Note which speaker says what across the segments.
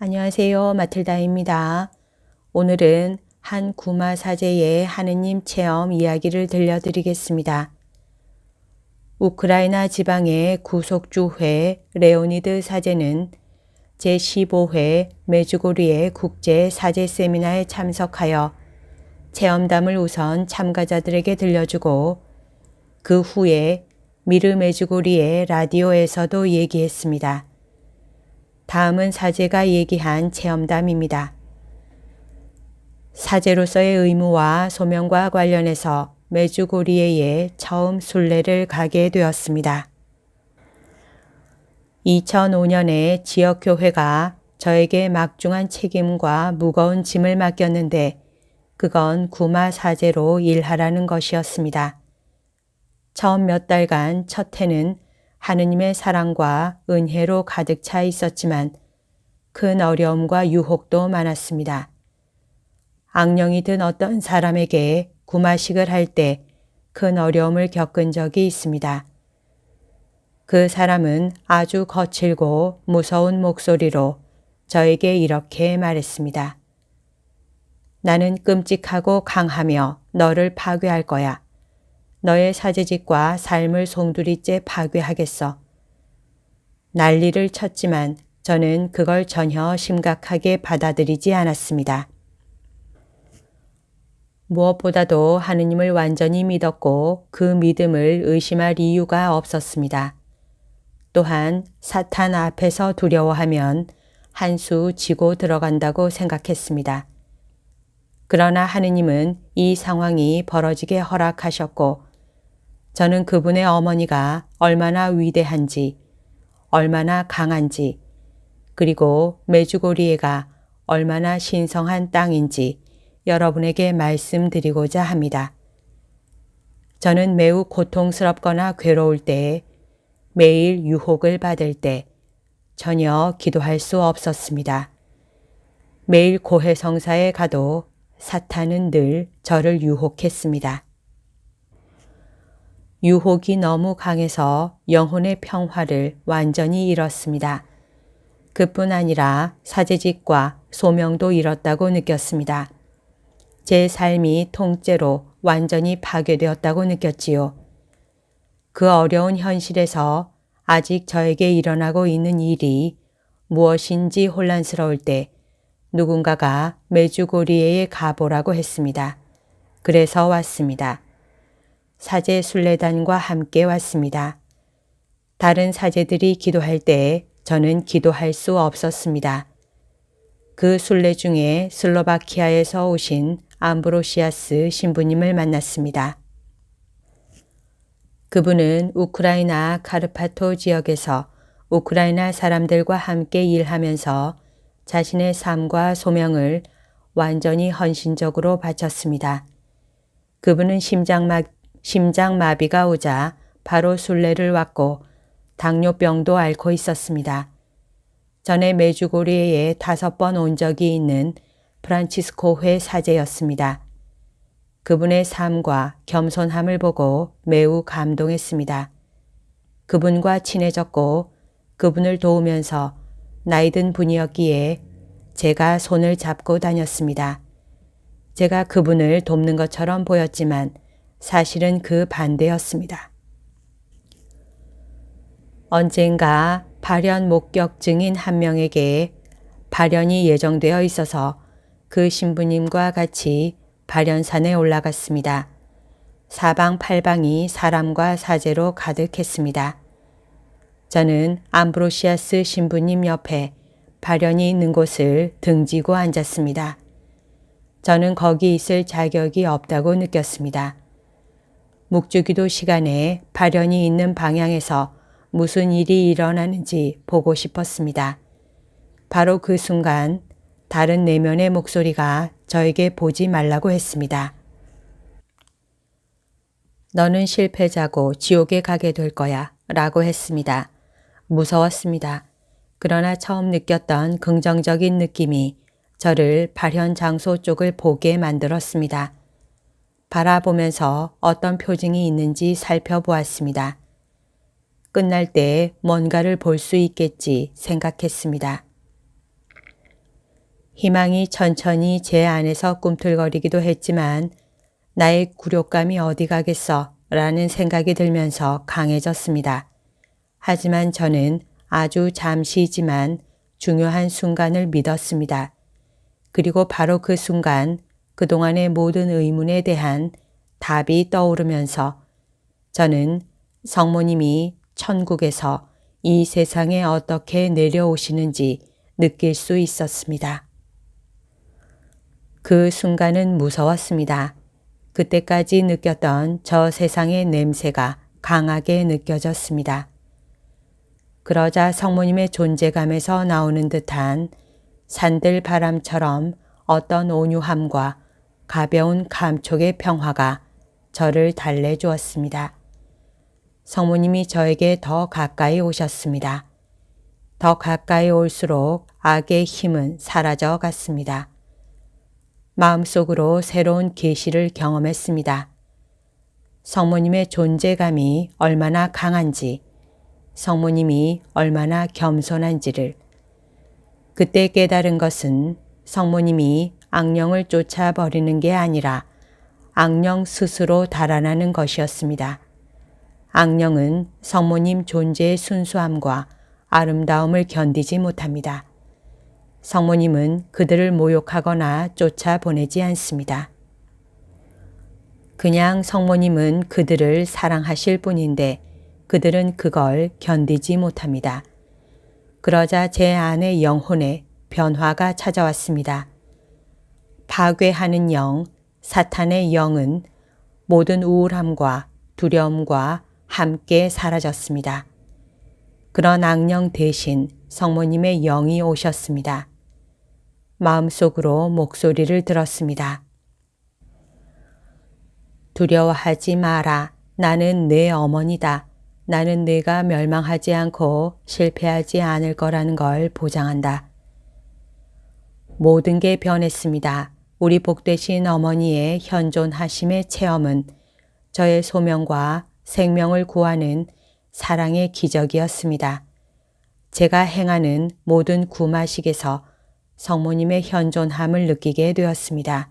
Speaker 1: 안녕하세요. 마틀다입니다. 오늘은 한 구마 사제의 하느님 체험 이야기를 들려드리겠습니다. 우크라이나 지방의 구속주회 레오니드 사제는 제15회 메주고리의 국제 사제 세미나에 참석하여 체험담을 우선 참가자들에게 들려주고 그 후에 미르 메주고리의 라디오에서도 얘기했습니다. 다음은 사제가 얘기한 체험담입니다. 사제로서의 의무와 소명과 관련해서 메주고리에에 처음 순례를 가게 되었습니다. 2005년에 지역교회가 저에게 막중한 책임과 무거운 짐을 맡겼는데 그건 구마 사제로 일하라는 것이었습니다. 처음 몇 달간 첫 해는 하느님의 사랑과 은혜로 가득 차 있었지만 큰 어려움과 유혹도 많았습니다. 악령이 든 어떤 사람에게 구마식을 할 때 큰 어려움을 겪은 적이 있습니다. 그 사람은 아주 거칠고 무서운 목소리로 저에게 이렇게 말했습니다. 나는 끔찍하고 강하며 너를 파괴할 거야. 너의 사제직과 삶을 송두리째 파괴하겠어. 난리를 쳤지만 저는 그걸 전혀 심각하게 받아들이지 않았습니다. 무엇보다도 하느님을 완전히 믿었고 그 믿음을 의심할 이유가 없었습니다. 또한 사탄 앞에서 두려워하면 한 수 지고 들어간다고 생각했습니다. 그러나 하느님은 이 상황이 벌어지게 허락하셨고 저는 그분의 어머니가 얼마나 위대한지, 얼마나 강한지, 그리고 메주고리에가 얼마나 신성한 땅인지 여러분에게 말씀드리고자 합니다. 저는 매우 고통스럽거나 괴로울 때, 매일 유혹을 받을 때 전혀 기도할 수 없었습니다. 매일 고해성사에 가도 사탄은 늘 저를 유혹했습니다. 유혹이 너무 강해서 영혼의 평화를 완전히 잃었습니다. 그뿐 아니라 사제직과 소명도 잃었다고 느꼈습니다. 제 삶이 통째로 완전히 파괴되었다고 느꼈지요. 그 어려운 현실에서 아직 저에게 일어나고 있는 일이 무엇인지 혼란스러울 때 누군가가 메주고리에에 가보라고 했습니다. 그래서 왔습니다. 사제 순례단과 함께 왔습니다. 다른 사제들이 기도할 때 저는 기도할 수 없었습니다. 그 순례 중에 슬로바키아에서 오신 암브로시아스 신부님을 만났습니다. 그분은 우크라이나 카르파토 지역에서 우크라이나 사람들과 함께 일하면서 자신의 삶과 소명을 완전히 헌신적으로 바쳤습니다. 그분은 심장마비가 오자 바로 순례를 왔고 당뇨병도 앓고 있었습니다. 전에 메주고리에에 5번 온 적이 있는 프란치스코회 사제였습니다. 그분의 삶과 겸손함을 보고 매우 감동했습니다. 그분과 친해졌고 그분을 도우면서 나이든 분이었기에 제가 손을 잡고 다녔습니다. 제가 그분을 돕는 것처럼 보였지만 사실은 그 반대였습니다. 언젠가 발현 목격증인 한 명에게 발현이 예정되어 있어서 그 신부님과 같이 발현산에 올라갔습니다. 사방팔방이 사람과 사제로 가득했습니다. 저는 암브로시아스 신부님 옆에 발현이 있는 곳을 등지고 앉았습니다. 저는 거기 있을 자격이 없다고 느꼈습니다. 묵주기도 시간에 발현이 있는 방향에서 무슨 일이 일어나는지 보고 싶었습니다. 바로 그 순간 다른 내면의 목소리가 저에게 보지 말라고 했습니다. 너는 실패자고 지옥에 가게 될 거야 라고 했습니다. 무서웠습니다. 그러나 처음 느꼈던 긍정적인 느낌이 저를 발현 장소 쪽을 보게 만들었습니다. 바라보면서 어떤 표징이 있는지 살펴보았습니다. 끝날 때 뭔가를 볼 수 있겠지 생각했습니다. 희망이 천천히 제 안에서 꿈틀거리기도 했지만 나의 굴욕감이 어디 가겠어 라는 생각이 들면서 강해졌습니다. 하지만 저는 아주 잠시지만 중요한 순간을 믿었습니다. 그리고 바로 그 순간 그동안의 모든 의문에 대한 답이 떠오르면서 저는 성모님이 천국에서 이 세상에 어떻게 내려오시는지 느낄 수 있었습니다. 그 순간은 무서웠습니다. 그때까지 느꼈던 저 세상의 냄새가 강하게 느껴졌습니다. 그러자 성모님의 존재감에서 나오는 듯한 산들 바람처럼 어떤 온유함과 가벼운 감촉의 평화가 저를 달래주었습니다. 성모님이 저에게 더 가까이 오셨습니다. 더 가까이 올수록 악의 힘은 사라져 갔습니다. 마음속으로 새로운 계시를 경험했습니다. 성모님의 존재감이 얼마나 강한지, 성모님이 얼마나 겸손한지를. 그때 깨달은 것은 성모님이 악령을 쫓아버리는 게 아니라 악령 스스로 달아나는 것이었습니다. 악령은 성모님 존재의 순수함과 아름다움을 견디지 못합니다. 성모님은 그들을 모욕하거나 쫓아보내지 않습니다. 그냥 성모님은 그들을 사랑하실 뿐인데 그들은 그걸 견디지 못합니다. 그러자 제 안의 영혼에 변화가 찾아왔습니다. 파괴하는 영, 사탄의 영은 모든 우울함과 두려움과 함께 사라졌습니다. 그런 악령 대신 성모님의 영이 오셨습니다. 마음속으로 목소리를 들었습니다. 두려워하지 마라. 나는 내 어머니다. 나는 내가 멸망하지 않고 실패하지 않을 거라는 걸 보장한다. 모든 게 변했습니다. 우리 복되신 어머니의 현존하심의 체험은 저의 소명과 생명을 구하는 사랑의 기적이었습니다. 제가 행하는 모든 구마식에서 성모님의 현존함을 느끼게 되었습니다.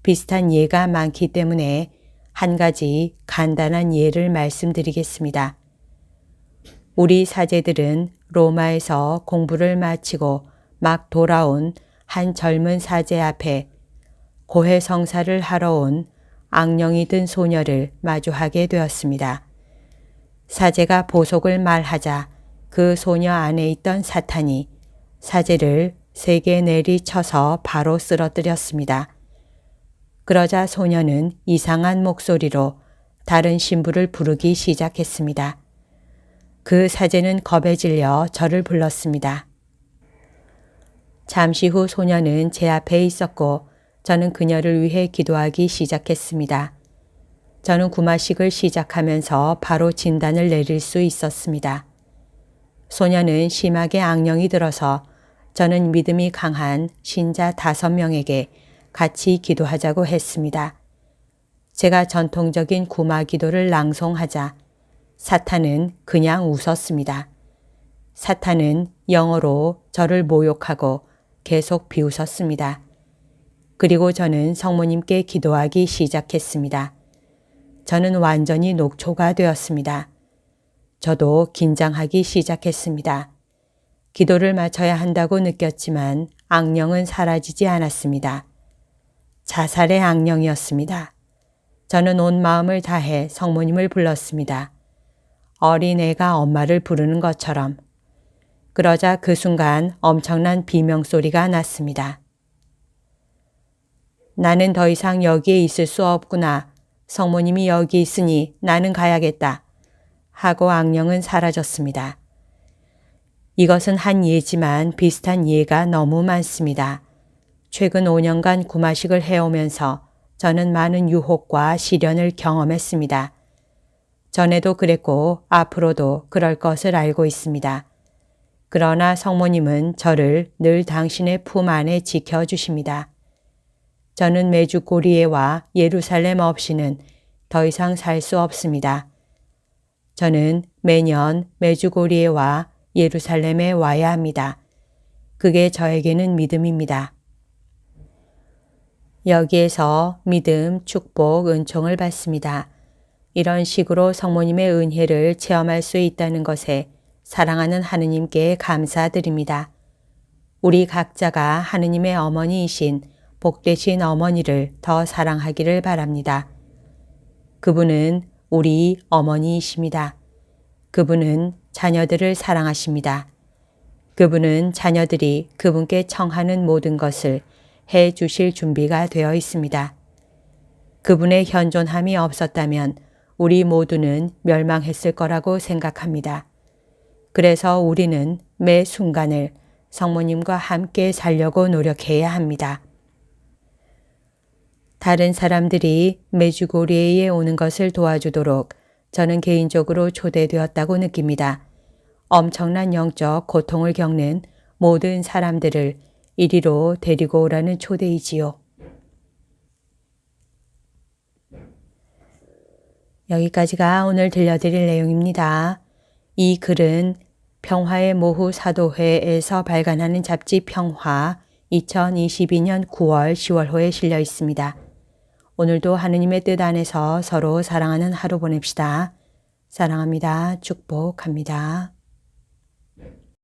Speaker 1: 비슷한 예가 많기 때문에 한 가지 간단한 예를 말씀드리겠습니다. 우리 사제들은 로마에서 공부를 마치고 막 돌아온 한 젊은 사제 앞에 고해성사를 하러 온 악령이 든 소녀를 마주하게 되었습니다. 사제가 보속을 말하자 그 소녀 안에 있던 사탄이 사제를 세게 내리쳐서 바로 쓰러뜨렸습니다. 그러자 소녀는 이상한 목소리로 다른 신부를 부르기 시작했습니다. 그 사제는 겁에 질려 저를 불렀습니다. 잠시 후 소녀는 제 앞에 있었고 저는 그녀를 위해 기도하기 시작했습니다. 저는 구마식을 시작하면서 바로 진단을 내릴 수 있었습니다. 소녀는 심하게 악령이 들어서 저는 믿음이 강한 신자 5명에게 같이 기도하자고 했습니다. 제가 전통적인 구마 기도를 낭송하자 사탄은 그냥 웃었습니다. 사탄은 영어로 저를 모욕하고 계속 비웃었습니다. 그리고 저는 성모님께 기도하기 시작했습니다. 저는 완전히 녹초가 되었습니다. 저도 긴장하기 시작했습니다. 기도를 마쳐야 한다고 느꼈지만 악령은 사라지지 않았습니다. 자살의 악령이었습니다. 저는 온 마음을 다해 성모님을 불렀습니다. 어린애가 엄마를 부르는 것처럼. 그러자 그 순간 엄청난 비명소리가 났습니다. 나는 더 이상 여기에 있을 수 없구나. 성모님이 여기 있으니 나는 가야겠다. 하고 악령은 사라졌습니다. 이것은 한 예지만 비슷한 예가 너무 많습니다. 최근 5년간 구마식을 해오면서 저는 많은 유혹과 시련을 경험했습니다. 전에도 그랬고 앞으로도 그럴 것을 알고 있습니다. 그러나 성모님은 저를 늘 당신의 품 안에 지켜주십니다. 저는 메주고리에와 예루살렘 없이는 더 이상 살 수 없습니다. 저는 매년 메주고리에와 예루살렘에 와야 합니다. 그게 저에게는 믿음입니다. 여기에서 믿음, 축복, 은총을 받습니다. 이런 식으로 성모님의 은혜를 체험할 수 있다는 것에 사랑하는 하느님께 감사드립니다. 우리 각자가 하느님의 어머니이신 복되신 어머니를 더 사랑하기를 바랍니다. 그분은 우리 어머니이십니다. 그분은 자녀들을 사랑하십니다. 그분은 자녀들이 그분께 청하는 모든 것을 해 주실 준비가 되어 있습니다. 그분의 현존함이 없었다면 우리 모두는 멸망했을 거라고 생각합니다. 그래서 우리는 매 순간을 성모님과 함께 살려고 노력해야 합니다. 다른 사람들이 메주고리에 오는 것을 도와주도록 저는 개인적으로 초대되었다고 느낍니다. 엄청난 영적 고통을 겪는 모든 사람들을 이리로 데리고 오라는 초대이지요. 여기까지가 오늘 들려드릴 내용입니다. 이 글은 평화의 모후 사도회에서 발간하는 잡지 평화 2022년 9월 10월호에 실려 있습니다. 오늘도 하느님의 뜻 안에서 서로 사랑하는 하루 보냅시다. 사랑합니다. 축복합니다.